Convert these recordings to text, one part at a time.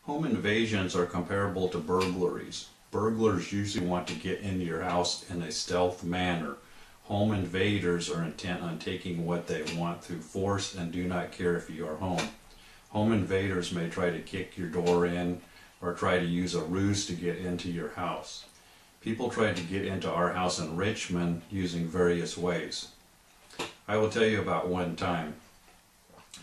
Home invasions are comparable to burglaries. Burglars usually want to get into your house in a stealth manner. Home invaders are intent on taking what they want through force and do not care if you are home. Home invaders may try to kick your door in or try to use a ruse to get into your house. People tried to get into our house in Richmond using various ways. I will tell you about one time.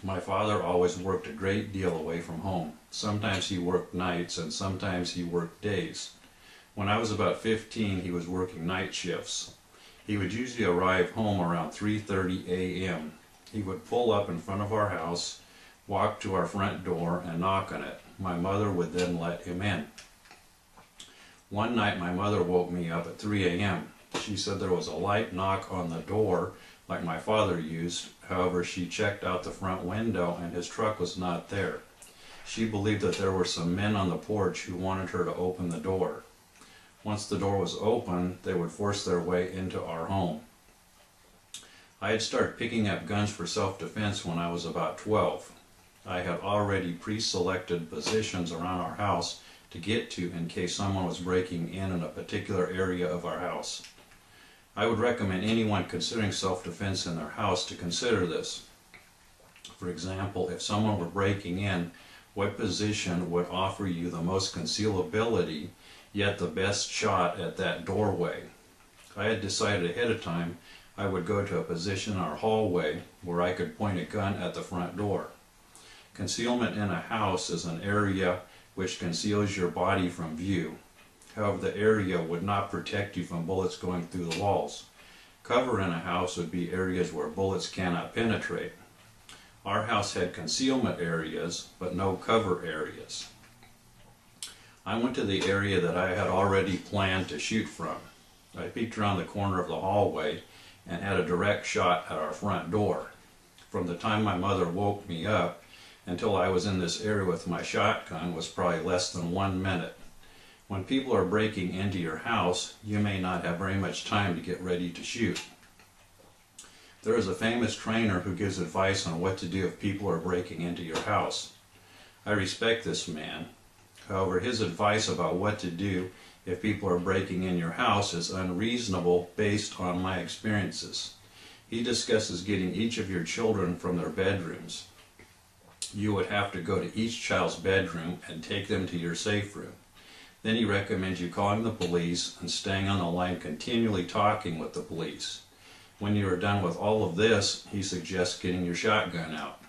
My father always worked a great deal away from home. Sometimes he worked nights and sometimes he worked days. When I was about 15, he was working night shifts. He would usually arrive home around 3:30 a.m. He would pull up in front of our house, walk to our front door and knock on it. My mother would then let him in. One night my mother woke me up at 3 a.m. She said there was a light knock on the door like my father used. However, she checked out the front window and his truck was not there. She believed that there were some men on the porch who wanted her to open the door. Once the door was open, they would force their way into our home. I had started picking up guns for self-defense when I was about 12. I had already pre-selected positions around our house to get to in case someone was breaking in a particular area of our house. I would recommend anyone considering self-defense in their house to consider this. For example, if someone were breaking in, what position would offer you the most concealability, yet the best shot at that doorway? I had decided ahead of time I would go to a position in our hallway where I could point a gun at the front door. Concealment in a house is an area which conceals your body from view. However, the area would not protect you from bullets going through the walls. Cover in a house would be areas where bullets cannot penetrate. Our house had concealment areas, but no cover areas. I went to the area that I had already planned to shoot from. I peeked around the corner of the hallway and had a direct shot at our front door. From the time my mother woke me up until I was in this area with my shotgun was probably less than 1 minute. When people are breaking into your house, you may not have very much time to get ready to shoot. There is a famous trainer who gives advice on what to do if people are breaking into your house. I respect this man. However, his advice about what to do if people are breaking in your house is unreasonable based on my experiences. He discusses getting each of your children from their bedrooms. You would have to go to each child's bedroom and take them to your safe room. Then he recommends you calling the police and staying on the line continually talking with the police. When you are done with all of this, he suggests getting your shotgun out.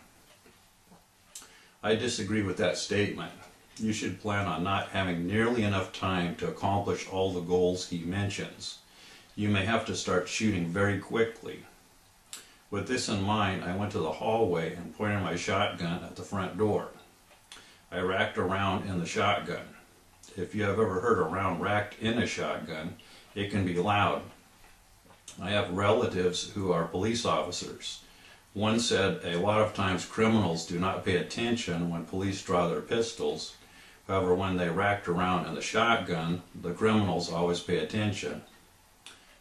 I disagree with that statement. You should plan on not having nearly enough time to accomplish all the goals he mentions. You may have to start shooting very quickly. With this in mind, I went to the hallway and pointed my shotgun at the front door. I racked around in the shotgun. If you have ever heard a round racked in a shotgun, it can be loud. I have relatives who are police officers. One said a lot of times criminals do not pay attention when police draw their pistols. However, when they racked around in the shotgun, the criminals always pay attention.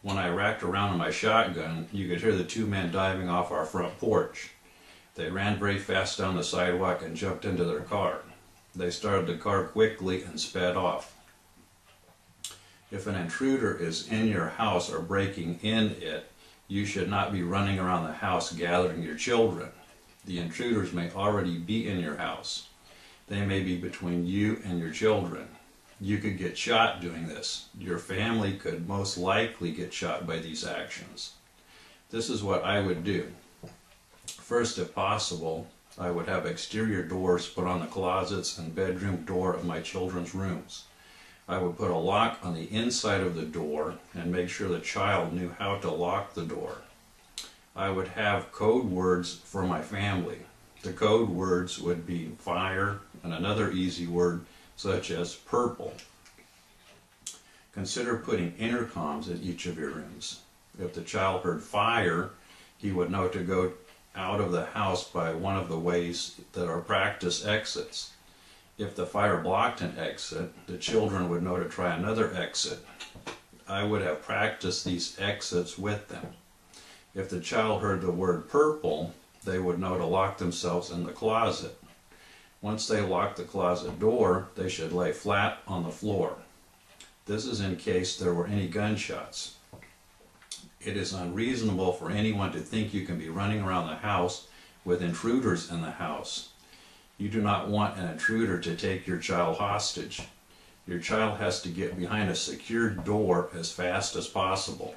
When I racked around in my shotgun, you could hear the 2 men diving off our front porch. They ran very fast down the sidewalk and jumped into their car. They started the car quickly and sped off. If an intruder is in your house or breaking in it, you should not be running around the house gathering your children. The intruders may already be in your house. They may be between you and your children. You could get shot doing this. Your family could most likely get shot by these actions. This is what I would do. First, if possible, I would have exterior doors put on the closets and bedroom door of my children's rooms. I would put a lock on the inside of the door and make sure the child knew how to lock the door. I would have code words for my family. The code words would be fire and another easy word such as purple. Consider putting intercoms in each of your rooms. If the child heard fire, he would know to go out of the house by one of the ways that are practice exits. If the fire blocked an exit, the children would know to try another exit. I would have practiced these exits with them. If the child heard the word purple, they would know to lock themselves in the closet. Once they lock the closet door, they should lay flat on the floor. This is in case there were any gunshots. It is unreasonable for anyone to think you can be running around the house with intruders in the house. You do not want an intruder to take your child hostage. Your child has to get behind a secured door as fast as possible.